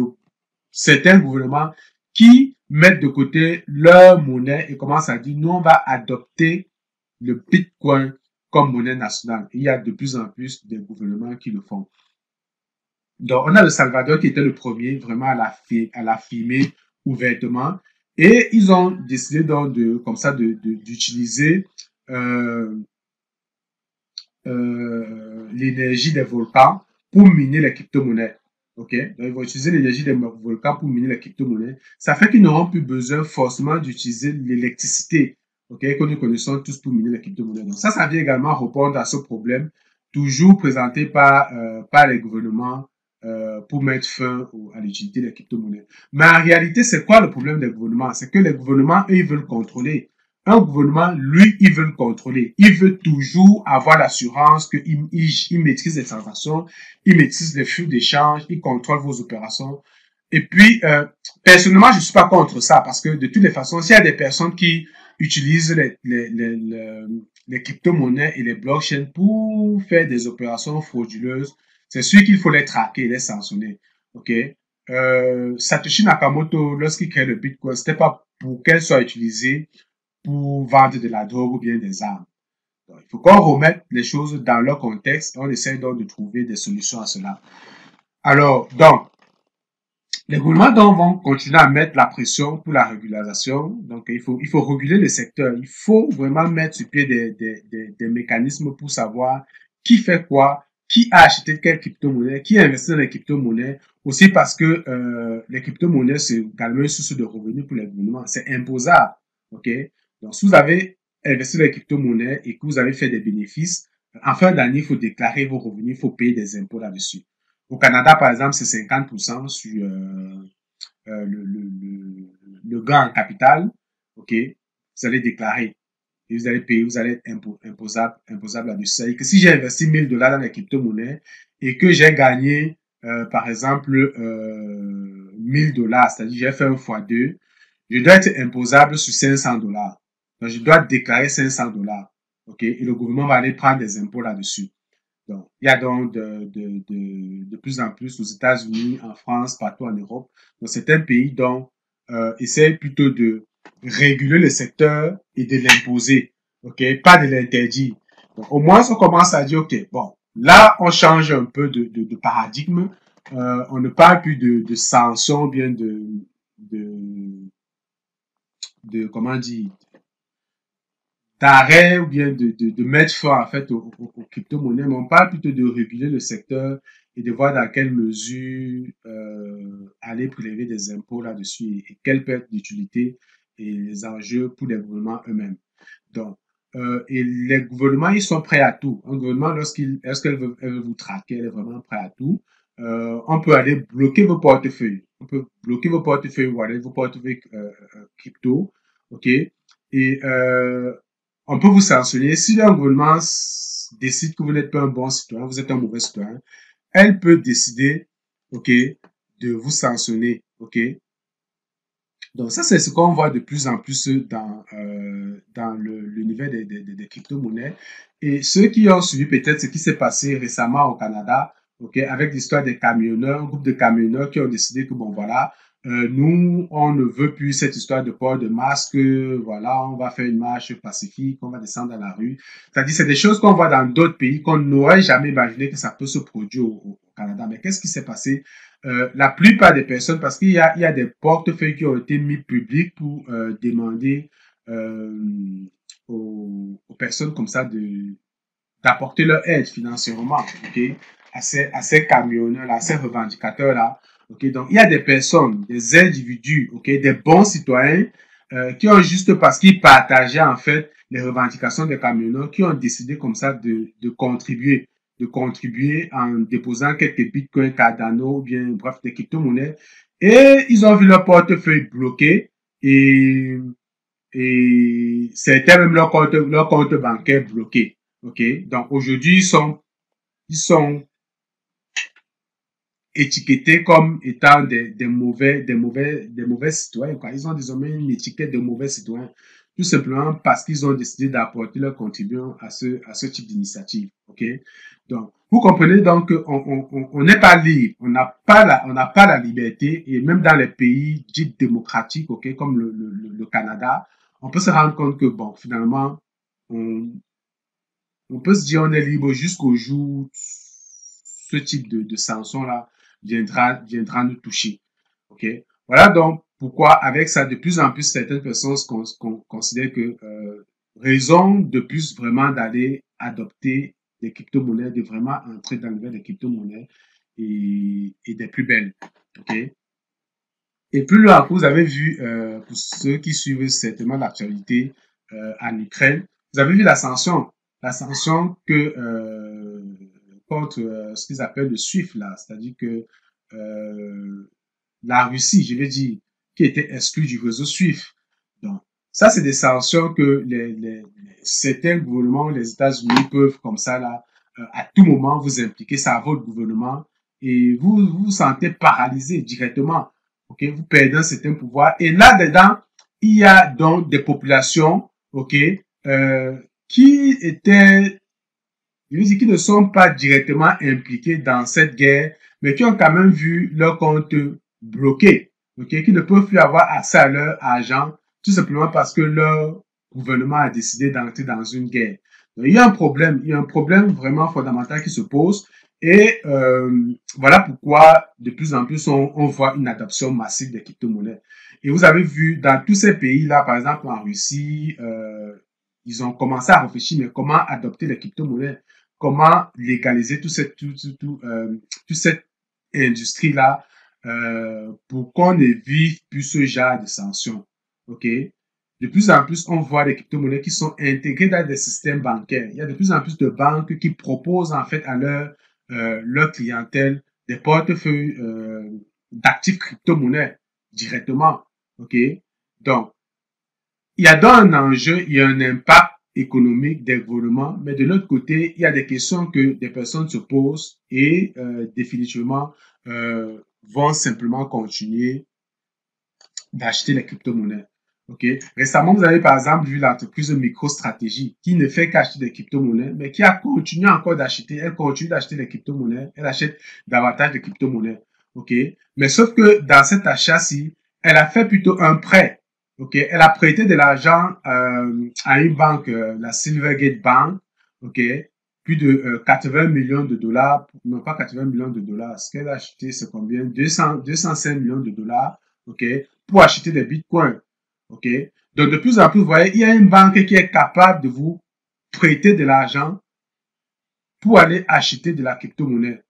certains gouvernements qui mettent de côté leur monnaie et commencent à dire, nous, on va adopter le Bitcoin comme monnaie nationale. Et il y a de plus en plus de gouvernements qui le font. Donc, on a le Salvador qui était le premier vraiment à l'affirmer ouvertement. Et ils ont décidé donc d'utiliser l'énergie des volcans pour miner les crypto-monnaies. Ok? Donc, ils vont utiliser l'énergie des volcans pour miner les crypto-monnaies. Ça fait qu'ils n'auront plus besoin forcément d'utiliser l'électricité, ok, que nous connaissons tous pour miner les crypto-monnaies. Donc, ça vient également répondre à ce problème, toujours présenté par les gouvernements pour mettre fin à l'utilité des crypto-monnaies. Mais en réalité, c'est quoi le problème des gouvernements? C'est que les gouvernements, eux, ils veulent contrôler. Un gouvernement, lui, il veut le contrôler. Il veut toujours avoir l'assurance qu'il maîtrise les transactions, il maîtrise les flux d'échange, il contrôle vos opérations. Et puis, personnellement, je suis pas contre ça parce que de toutes les façons, s'il y a des personnes qui utilisent les crypto-monnaies et les blockchains pour faire des opérations frauduleuses, c'est sûr qu'il faut les traquer, les sanctionner. Ok? Satoshi Nakamoto, lorsqu'il crée le Bitcoin, c'était pas pour qu'elle soit utilisée pour vendre de la drogue ou bien des armes. Donc, il faut qu'on remette les choses dans leur contexte et on essaie donc de trouver des solutions à cela. Alors, donc, les gouvernements donc vont continuer à mettre la pression pour la régularisation. Donc, il faut réguler le secteur. Il faut vraiment mettre sur pied des mécanismes pour savoir qui fait quoi, qui a acheté quelle crypto-monnaie, qui a investi dans les crypto-monnaies. Aussi parce que les crypto-monnaies, c'est également une source de revenus pour les gouvernements. C'est imposable. OK? Donc, si vous avez investi dans les crypto-monnaies et que vous avez fait des bénéfices, en fin d'année, il faut déclarer vos revenus, il faut payer des impôts là-dessus. Au Canada, par exemple, c'est 50% sur le gain en capital. OK? Vous allez déclarer et vous allez payer, vous allez être imposable là-dessus. C'est-à-dire que si j'ai investi 1000 $ dans les crypto-monnaies et que j'ai gagné, par exemple, 1000 $, c'est-à-dire j'ai fait un x2, je dois être imposable sur 500 $. Donc, je dois déclarer 500 $. OK? Et le gouvernement va aller prendre des impôts là-dessus. Donc, il y a donc de plus en plus aux États-Unis, en France, partout en Europe. Donc, c'est un pays dont essaie plutôt de réguler le secteur et de l'imposer, ok, pas de l'interdire. Donc, au moins, on commence à dire, ok, bon, là, on change un peu de paradigme. On ne parle plus de sanctions, bien comment dire, d'arrêt ou bien de mettre fin en fait aux crypto-monnaies, mais on parle plutôt de réguler le secteur et de voir dans quelle mesure aller prélever des impôts là-dessus et quelle peut être l'utilité et les enjeux pour les gouvernements eux-mêmes. Donc, et les gouvernements, ils sont prêts à tout. Un gouvernement, lorsqu'elle veut vous traquer, elle est vraiment prête à tout. On peut aller bloquer vos portefeuilles. On peut bloquer vos portefeuilles wallet, vos portefeuilles crypto, ok? Et on peut vous sanctionner. Si un gouvernement décide que vous n'êtes pas un bon citoyen, vous êtes un mauvais citoyen, elle peut décider, ok, de vous sanctionner, ok. Donc ça, c'est ce qu'on voit de plus en plus dans l'univers des crypto-monnaies. Et ceux qui ont suivi peut-être ce qui s'est passé récemment au Canada, ok, avec l'histoire des camionneurs, un groupe de camionneurs qui ont décidé que bon voilà, nous, on ne veut plus cette histoire de port de masque, voilà, on va faire une marche pacifique, on va descendre dans la rue. C'est-à-dire, c'est des choses qu'on voit dans d'autres pays qu'on n'aurait jamais imaginé que ça peut se produire au Canada. Mais qu'est-ce qui s'est passé? La plupart des personnes, parce qu'il y a des portefeuilles qui ont été mis publics pour demander aux personnes comme ça d'apporter leur aide financièrement, ok, à ces camionneurs-là, à ces revendicateurs-là. Okay, donc, il y a des personnes, des individus, okay, des bons citoyens qui ont juste parce qu'ils partageaient en fait les revendications des camionneurs, qui ont décidé comme ça de contribuer en déposant quelques bitcoins, Cardano, ou bien bref, des crypto-monnaies. Et ils ont vu leur portefeuille bloqué et certains même leur compte bancaire bloqué. OK? Donc, aujourd'hui, ils sont étiquetés comme étant des mauvais citoyens, quoi. Ils ont désormais une étiquette de mauvais citoyens, tout simplement parce qu'ils ont décidé d'apporter leur contribution à ce type d'initiative. OK? Donc, vous comprenez donc qu'on n'est pas libre, on n'a pas la liberté, et même dans les pays dits démocratiques, OK, comme le Canada, on peut se rendre compte que, bon, finalement, on peut se dire on est libre jusqu'au jour où ce type de sanction-là viendra nous toucher. OK? Voilà donc pourquoi, avec ça, de plus en plus, certaines personnes considèrent que raison de plus vraiment d'aller adopter des crypto-monnaies, de vraiment entrer dans l'univers des crypto-monnaies et des plus belles. OK? Et plus loin, vous avez vu, pour ceux qui suivent certainement l'actualité en Ukraine, vous avez vu l'ascension que contre ce qu'ils appellent le SWIFT là, c'est-à-dire que la Russie, je vais dire, qui était exclue du réseau SWIFT. Donc, ça, c'est des sanctions que certains gouvernements, les États-Unis peuvent comme ça là, à tout moment vous impliquer ça à votre gouvernement et vous sentez paralysé directement. Ok, vous perdez un certain pouvoir. Et là-dedans, il y a donc des populations, ok, qui étaient, je veux dire, qui ne sont pas directement impliquées dans cette guerre, mais qui ont quand même vu leur compte bloqué, ok, qui ne peuvent plus avoir accès à leur argent, tout simplement parce que leur gouvernement a décidé d'entrer dans une guerre. Donc, il y a un problème vraiment fondamental qui se pose. Et voilà pourquoi de plus en plus on voit une adoption massive des crypto-monnaies. Et vous avez vu dans tous ces pays-là, par exemple en Russie, ils ont commencé à réfléchir, mais comment adopter les crypto-monnaies, comment légaliser toute cette industrie-là pour qu'on évite plus ce genre de sanctions. OK? De plus en plus, on voit des crypto-monnaies qui sont intégrées dans des systèmes bancaires. Il y a de plus en plus de banques qui proposent en fait à leur clientèle des portefeuilles d'actifs crypto-monnaies directement. OK? Donc, il y a donc un enjeu, il y a un impact économique des gouvernements, mais de l'autre côté, il y a des questions que des personnes se posent et définitivement vont simplement continuer d'acheter les crypto-monnaies. OK? Récemment, vous avez par exemple vu l'entreprise MicroStrategy qui ne fait qu'acheter des crypto-monnaies, mais qui a continué encore d'acheter. Elle continue d'acheter des crypto-monnaies. Elle achète davantage de crypto-monnaies. OK? Mais sauf que dans cet achat-ci, elle a fait plutôt un prêt. OK? Elle a prêté de l'argent à une banque, la Silvergate Bank. OK? Plus de 80 millions de dollars. Non, pas 80 millions de dollars. Ce qu'elle a acheté, c'est combien? 205 millions de dollars. OK? Pour acheter des bitcoins. OK? Donc, de plus en plus, vous voyez, il y a une banque qui est capable de vous prêter de l'argent pour aller acheter de la crypto-monnaie.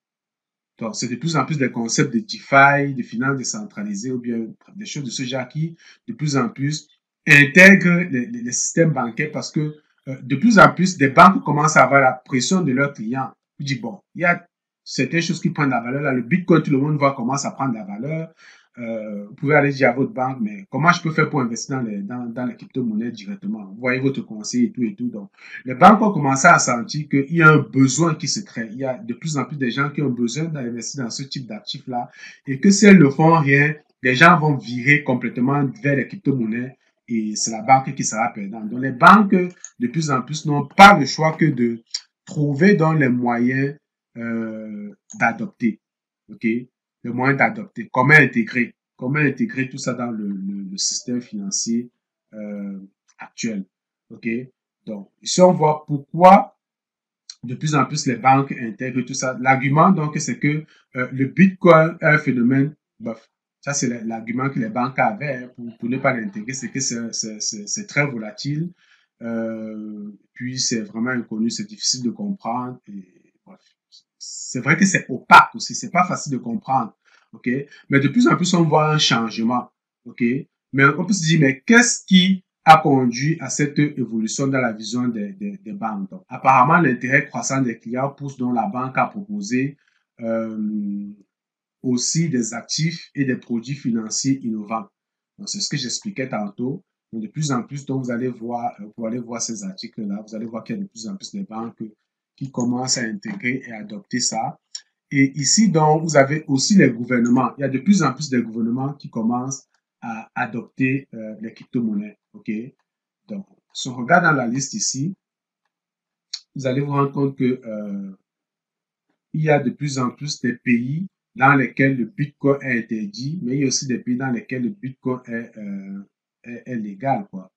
Donc, c'est de plus en plus des concepts de DeFi, de finances décentralisées ou bien des choses de ce genre qui, de plus en plus, intègrent les systèmes bancaires parce que de plus en plus, des banques commencent à avoir la pression de leurs clients. Ils disent, bon, il y a certaines choses qui prennent la valeur. Là, le Bitcoin, tout le monde voit commence à prendre la valeur. Vous pouvez aller dire à votre banque, mais comment je peux faire pour investir dans les crypto-monnaies directement? Vous voyez votre conseil et tout et tout. Donc, les banques ont commencé à sentir qu'il y a un besoin qui se crée. Il y a de plus en plus de gens qui ont besoin d'investir dans ce type d'actifs-là et que si elles ne font rien, les gens vont virer complètement vers les crypto-monnaies et c'est la banque qui sera perdante. Donc, les banques, de plus en plus, n'ont pas le choix que de trouver dans les moyens d'adopter. OK? Le moyen d'adopter. Comment intégrer tout ça dans le système financier actuel. OK? Donc, ici, on voit pourquoi de plus en plus les banques intègrent tout ça. L'argument, donc, c'est que le Bitcoin est un phénomène, bof, ça, c'est l'argument que les banques avaient pour ne pas l'intégrer, c'est que c'est très volatile. Puis, c'est vraiment inconnu, c'est difficile de comprendre. Et, bref. C'est vrai que c'est opaque aussi, c'est pas facile de comprendre, ok? Mais de plus en plus, on voit un changement, ok? Mais on peut se dire, mais qu'est-ce qui a conduit à cette évolution dans la vision des banques? Donc, apparemment, l'intérêt croissant des clients pousse donc la banque à proposer aussi des actifs et des produits financiers innovants. Donc, c'est ce que j'expliquais tantôt. Donc, de plus en plus, donc, vous allez voir ces articles-là, vous allez voir qu'il y a de plus en plus de banques qui commencent à intégrer et adopter ça. Et ici, donc, vous avez aussi les gouvernements. Il y a de plus en plus de gouvernements qui commencent à adopter les crypto-monnaies. OK? Donc, si on regarde dans la liste ici, vous allez vous rendre compte que il y a de plus en plus de pays dans lesquels le Bitcoin est interdit, mais il y a aussi des pays dans lesquels le Bitcoin est légal, quoi.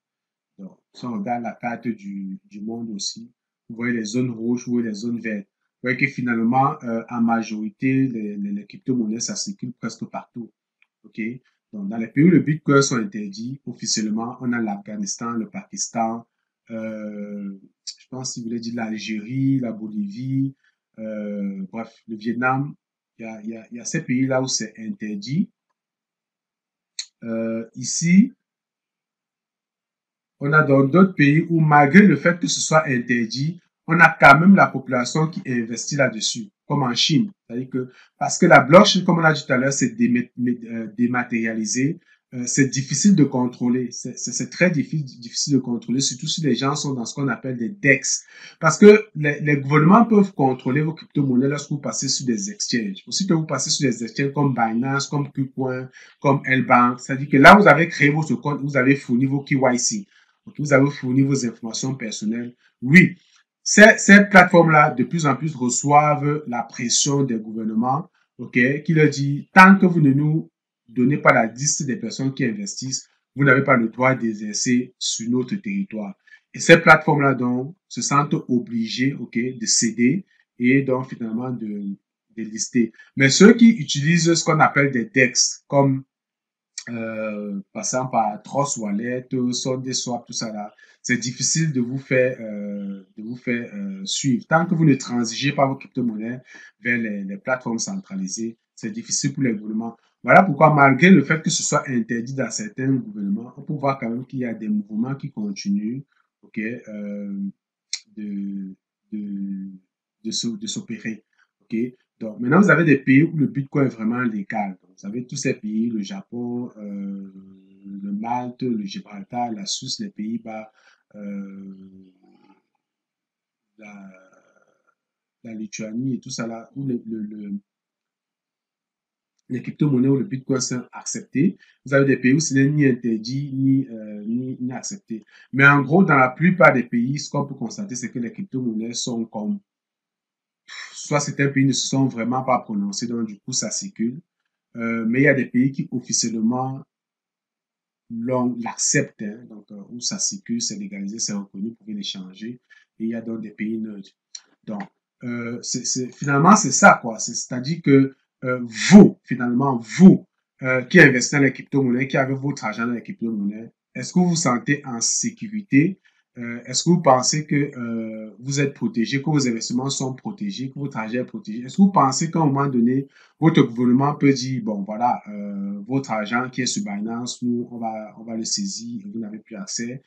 Donc, si on regarde la carte du monde aussi, vous voyez les zones rouges, vous voyez les zones vertes. Vous voyez que finalement, en majorité, les crypto-monnaies, ça circule presque partout. OK? Donc, dans les pays où le Bitcoin sont interdits, officiellement, on a l'Afghanistan, le Pakistan, je pense, si vous voulez dire l'Algérie, la Bolivie, bref, le Vietnam. Il y a ces pays-là où c'est interdit. Ici, on a dans d'autres pays où, malgré le fait que ce soit interdit, on a quand même la population qui investit là-dessus, comme en Chine. C'est-à-dire que, parce que la blockchain, comme on l'a dit tout à l'heure, c'est dématérialisé, c'est difficile de contrôler. C'est très difficile de contrôler, surtout si les gens sont dans ce qu'on appelle des DEX. Parce que les gouvernements peuvent contrôler vos crypto-monnaies lorsque vous passez sur des exchanges. Aussi que vous passez sur des exchanges comme Binance, comme KuCoin, comme L-Bank. C'est-à-dire que là, vous avez créé votre compte, vous avez fourni vos KYC. Donc, vous avez fourni vos informations personnelles. Oui, ces plateformes-là, de plus en plus, reçoivent la pression des gouvernements, OK, qui leur dit, tant que vous ne nous donnez pas la liste des personnes qui investissent, vous n'avez pas le droit d'exercer sur notre territoire. Et ces plateformes-là, donc, se sentent obligées, OK, de céder et donc, finalement, de lister. Mais ceux qui utilisent ce qu'on appelle des DEX, comme passant par Trust Wallet, SundaeSwap, tout ça là, c'est difficile de vous faire suivre. Tant que vous ne transigez pas vos crypto-monnaies vers les plateformes centralisées, c'est difficile pour les gouvernements. Voilà pourquoi, malgré le fait que ce soit interdit dans certains gouvernements, on peut voir quand même qu'il y a des mouvements qui continuent, ok, de, de, de s'opérer. Ok. Donc, maintenant, vous avez des pays où le Bitcoin est vraiment légal. Donc, vous avez tous ces pays, le Japon, le Malte, le Gibraltar, la Suisse, les Pays-Bas, euh, la, la Lituanie et tout ça là, où les crypto-monnaies ou le Bitcoin sont acceptés. Vous avez des pays où ce n'est ni interdit ni accepté. Mais en gros, dans la plupart des pays, ce qu'on peut constater, c'est que les crypto-monnaies sont comme soit certains pays ne se sont vraiment pas prononcés, donc du coup ça circule. Mais il y a des pays qui officiellement l'acceptent, hein, donc où ça circule, c'est légalisé, c'est reconnu, vous pouvez l'échanger. Et il y a donc des pays neutres. Donc, finalement, c'est ça, quoi. C'est-à-dire que finalement, vous qui investissez dans les crypto-monnaies, qui avez votre argent dans les crypto-monnaies, est-ce que vous vous sentez en sécurité? Est-ce que vous pensez que vous êtes protégé, que vos investissements sont protégés, que votre argent est protégé? Est-ce que vous pensez qu'à un moment donné, votre gouvernement peut dire, bon, voilà, votre argent qui est sur Binance, nous, on va le saisir et vous n'avez plus accès.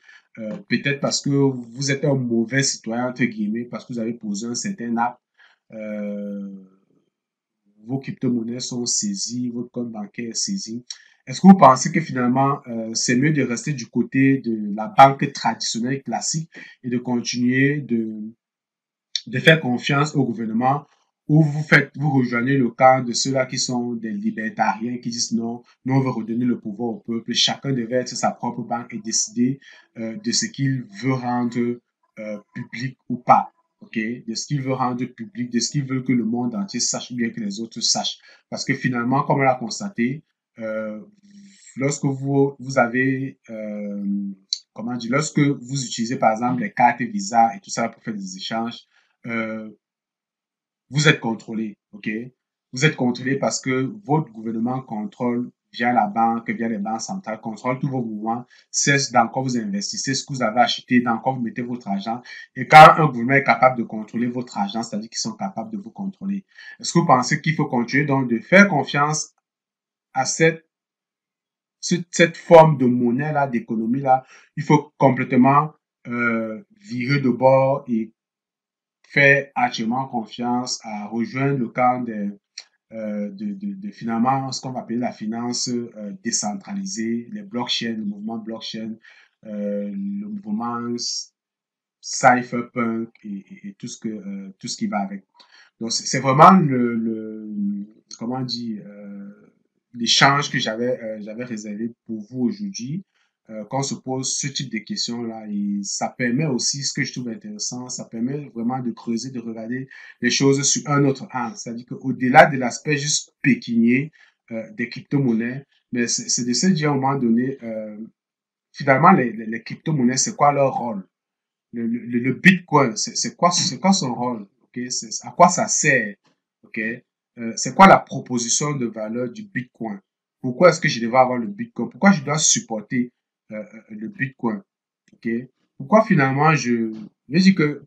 Peut-être parce que vous êtes un mauvais citoyen, entre guillemets, parce que vous avez posé un certain acte. Euh, Vos crypto-monnaies sont saisies, votre compte bancaire est saisi. Est-ce que vous pensez que finalement, c'est mieux de rester du côté de la banque traditionnelle classique et de continuer de faire confiance au gouvernement ou vous rejoignez le camp de ceux-là qui sont des libertariens qui disent non, nous on veut redonner le pouvoir au peuple, chacun devait être sa propre banque et décider de ce qu'il veut rendre public ou pas. OK? De ce qu'il veut rendre public, de ce qu'il veut que le monde entier sache bien que les autres sachent. Parce que finalement, comme on l'a constaté, euh, lorsque vous avez, comment dire, lorsque vous utilisez par exemple les cartes Visa et tout ça pour faire des échanges, euh, vous êtes contrôlé, ok? Vous êtes contrôlé parce que votre gouvernement contrôle via la banque, via les banques centrales, contrôle tous vos mouvements, c'est dans quoi vous investissez, ce que vous avez acheté, dans quoi vous mettez votre argent. Et quand un gouvernement est capable de contrôler votre argent, c'est-à-dire qu'ils sont capables de vous contrôler. Est-ce que vous pensez qu'il faut continuer donc de faire confiance à cette forme de monnaie-là, d'économie-là? Il faut complètement virer de bord et faire entièrement confiance à rejoindre le camp finalement ce qu'on va appeler la finance décentralisée, les blockchains, le mouvement blockchain, le mouvement cypherpunk et tout ce qui va avec. Donc c'est vraiment comment on dit, l'échange que j'avais réservé pour vous aujourd'hui. Quand on se pose ce type de questions-là, et ça permet aussi, ce que je trouve intéressant, ça permet vraiment de creuser, de regarder les choses sur un autre angle. C'est-à-dire qu'au-delà de l'aspect juste pécunier des crypto-monnaies, mais c'est de se dire à un moment donné, finalement, les crypto-monnaies, c'est quoi leur rôle? Le Bitcoin, c'est quoi son rôle? Ok, à quoi ça sert? Ok, c'est quoi la proposition de valeur du Bitcoin? Pourquoi est-ce que je devrais avoir le Bitcoin? Pourquoi je dois supporter le Bitcoin? Ok, pourquoi finalement je dis que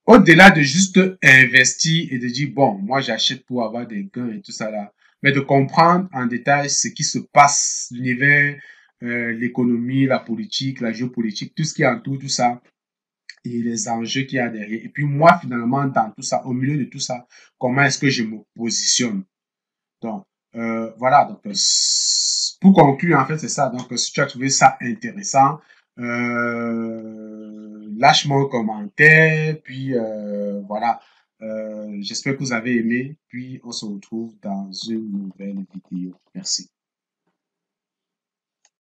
au-delà de juste investir et de dire bon, moi j'achète pour avoir des gains et tout ça là, mais de comprendre en détail ce qui se passe, l'univers, l'économie, la politique, la géopolitique, tout ce qui entoure tout ça et les enjeux qu'il y a derrière. Et puis moi, finalement, dans tout ça, au milieu de tout ça, comment est-ce que je me positionne? Donc, voilà. Donc, pour conclure, en fait, c'est ça. Donc, si tu as trouvé ça intéressant, lâche-moi un commentaire. Puis, voilà. J'espère que vous avez aimé. Puis, on se retrouve dans une nouvelle vidéo. Merci.